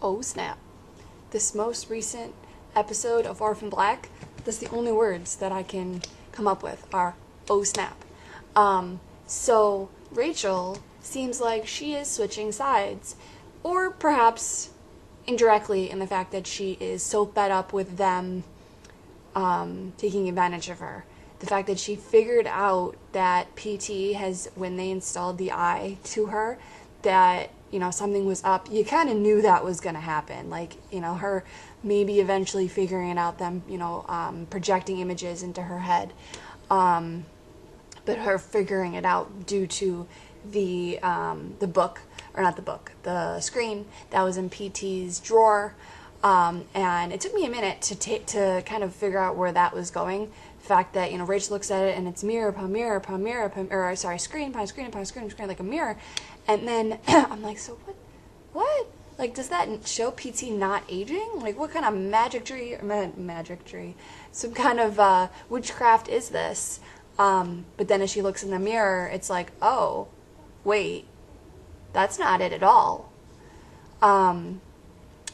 Oh snap. This most recent episode of Orphan Black, that's the only words that I can come up with are oh snap. So Rachel seems like she is switching sides, or perhaps indirectly in the fact that she is so fed up with them taking advantage of her. The fact that she figured out that PT has, when they installed the eye to her, that, you know, something was up. You kind of knew that was going to happen. Like, you know, her maybe eventually figuring it out, them, you know, projecting images into her head. But her figuring it out due to the book, or not the book, the screen that was in PT's drawer. And it took me a minute to kind of figure out where that was going. The fact that, you know, Rachel looks at it and it's mirror upon mirror upon mirror upon, or sorry, screen upon screen upon screen, like a mirror. And then I'm like, so what? Like, does that show PT not aging? Like, what kind of magic tree, some kind of witchcraft is this? But then as she looks in the mirror, it's like, oh, wait, that's not it at all. And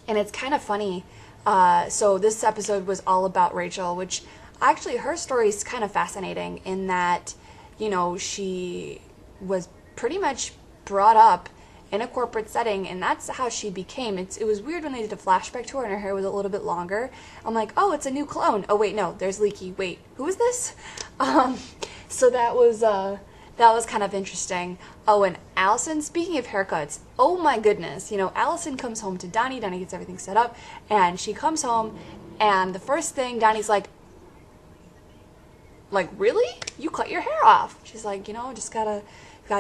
it's kind of funny. So this episode was all about Rachel, which actually her story is kind of fascinating in that, you know, she was pretty much brought up in a corporate setting, and that's how she became. It was weird when they did a flashback to her and her hair was a little bit longer. I'm like, oh, it's a new clone. Oh wait, no, there's Leaky. Wait, who is this? So that was kind of interesting. Oh, and Allison, speaking of haircuts, oh my goodness, you know, Allison comes home to Donnie gets everything set up, and she comes home, and the first thing Donnie's like, really? You cut your hair off? She's like, you know, just gotta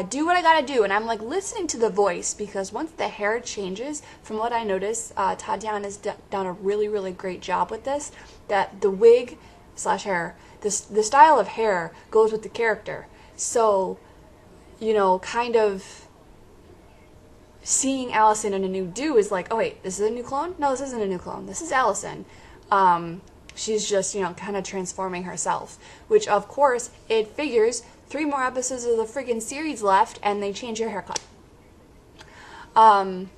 do what I gotta do. And I'm like listening to the voice, because once the hair changes, from what I noticed, Tatiana has done a really, really great job with this, that the wig / hair, the style of hair goes with the character. So, you know, kind of seeing Allison in a new do is like, oh wait, this is a new clone? No, this isn't a new clone. This is Allison. She's just, you know, kind of transforming herself, which of course it figures 3 more episodes of the friggin' series left and they change your haircut. And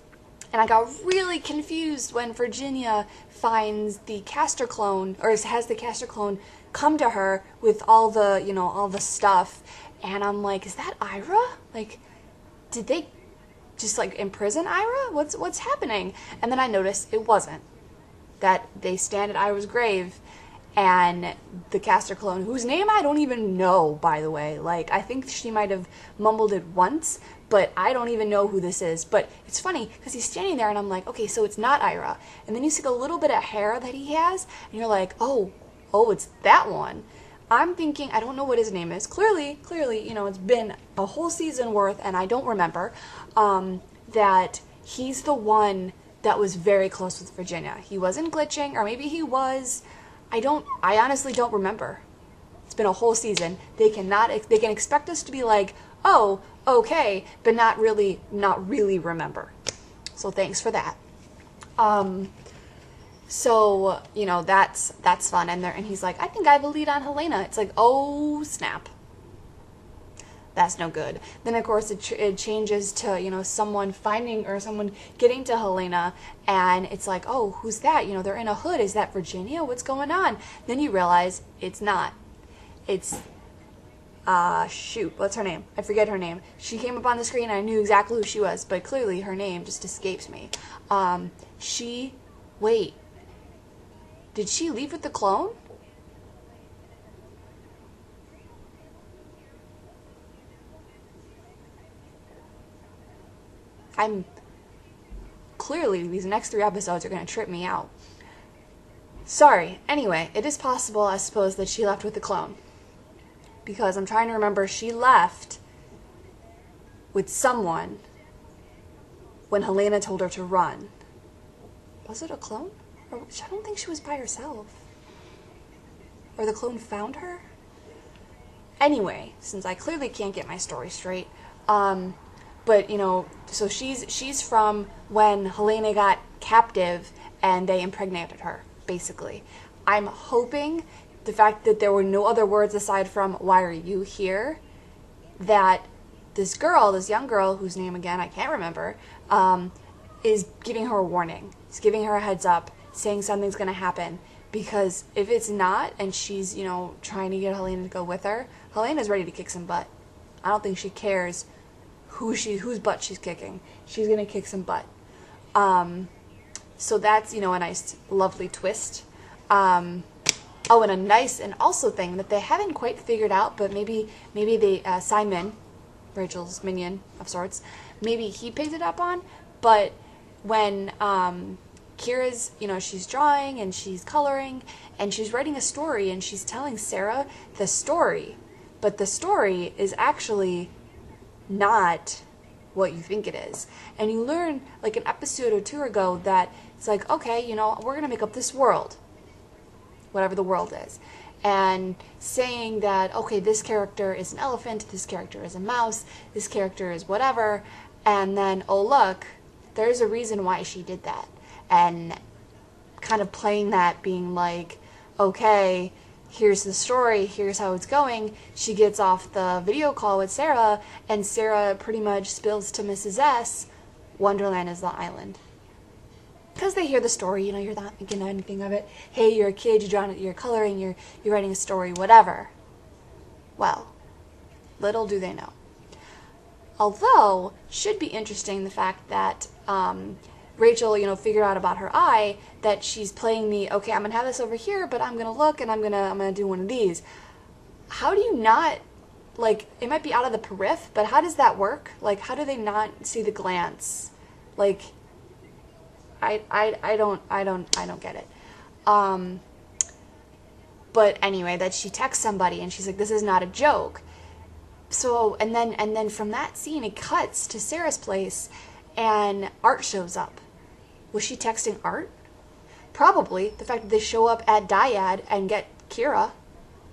I got really confused when Virginia finds the caster clone, or has the caster clone come to her with all the, you know, all the stuff. And I'm like, is that Ira? Like, did they just like imprison Ira? What's happening? And then I noticed it wasn't. That they stand at Ira's grave, and the caster clone, whose name I don't even know, by the way. Like, I think she might have mumbled it once, but I don't even know who this is. But it's funny, because he's standing there, and I'm like, okay, so it's not Ira. And then you see a little bit of hair that he has, and you're like, oh, it's that one. I'm thinking, I don't know what his name is. Clearly, you know, it's been a whole season worth, and I don't remember, that he's the one that was very close with Virginia. He wasn't glitching, or maybe he was. I honestly don't remember. It's been a whole season. They can expect us to be like, oh, okay, but not really remember. So thanks for that. So, you know, that's fun. And he's like, I think I have a lead on Helena. It's like, oh, snap. That's no good. Then, of course, it changes to, you know, someone finding, or someone getting to Helena, and it's like, oh, who's that? You know, they're in a hood. Is that Virginia? What's going on? Then you realize it's not. It's, shoot, what's her name? I forget her name. She came up on the screen, and I knew exactly who she was, but clearly her name just escapes me. Wait, did she leave with the clone? Clearly, these next 3 episodes are going to trip me out. Sorry. Anyway, it is possible, I suppose, that she left with the clone. Because I'm trying to remember, she left with someone when Helena told her to run. Was it a clone? Or, I don't think she was by herself. Or the clone found her? Anyway, since I clearly can't get my story straight, but, you know, so she's from when Helena got captive and they impregnated her, basically. I'm hoping the fact that there were no other words aside from, why are you here, that this young girl, whose name, again, I can't remember, is giving her a warning. He's giving her a heads up, saying something's going to happen. Because if it's not, and she's, you know, trying to get Helena to go with her, Helena's ready to kick some butt. I don't think she cares whose butt she's kicking. She's going to kick some butt. So that's, you know, a nice, lovely twist. Oh, and a nice, and also thing that they haven't quite figured out, but maybe they, Simon, Rachel's minion of sorts, maybe he picked it up on, but when, Kira's, you know, she's drawing and she's coloring and she's writing a story and she's telling Sarah the story, but the story is actually not what you think it is. And you learn, like an episode or two ago, that it's like, okay, you know, we're going to make up this world, whatever the world is, and saying that, okay, this character is an elephant, this character is a mouse, this character is whatever, and then, oh look, there's a reason why she did that. And kind of playing that, being like, okay, here's the story, here's how it's going. She gets off the video call with Sarah, and Sarah pretty much spills to Mrs. S, Wonderland is the island. Because they hear the story, you know, you're not thinking anything of it. Hey, you're a kid, you're coloring, you're writing a story, whatever. Well, little do they know. Although, should be interesting the fact that, Rachel, you know, figured out about her eye, that she's playing the, okay, I'm going to have this over here, but I'm going to look and I'm going to do one of these. How do you not, like, it might be out of the periph, but how does that work? Like, how do they not see the glance? Like, I don't get it. But anyway, that she texts somebody and she's like, this is not a joke. So, and then from that scene, it cuts to Sarah's place and Art shows up. Was she texting Art? Probably. The fact that they show up at Dyad and get Kira.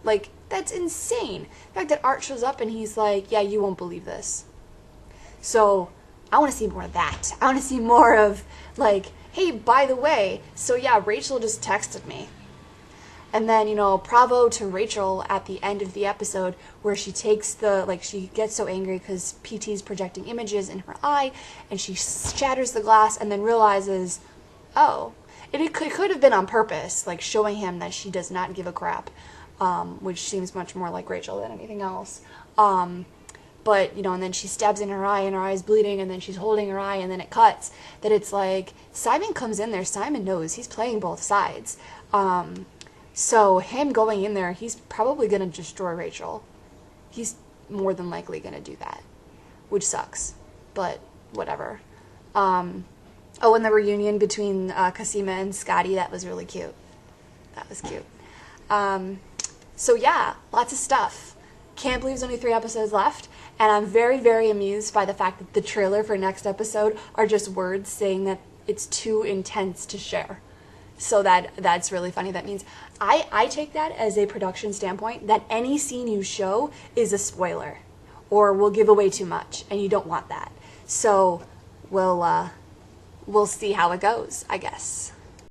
Like, that's insane. The fact that Art shows up and he's like, yeah, you won't believe this. So, I want to see more of that. I want to see more of, like, hey, by the way, so yeah, Rachel just texted me. And then, you know, bravo to Rachel at the end of the episode where she takes the, like, she gets so angry because PT's projecting images in her eye and she shatters the glass and then realizes, oh, it could have been on purpose, like showing him that she does not give a crap, which seems much more like Rachel than anything else. But, you know, and then she stabs in her eye and her eye is bleeding and then she's holding her eye and then it cuts. That it's like, Simon comes in there, Simon knows, he's playing both sides. So him going in there, he's probably going to destroy Rachel. He's more than likely going to do that, which sucks, but whatever. Oh, and the reunion between Cosima and Scotty, that was really cute. That was cute. So yeah, lots of stuff. Can't believe there's only 3 episodes left, and I'm very, very amused by the fact that the trailer for next episode are just words saying that it's too intense to share. So that's really funny. That means I take that as a production standpoint that any scene you show is a spoiler or will give away too much, and you don't want that. So we'll see how it goes, I guess.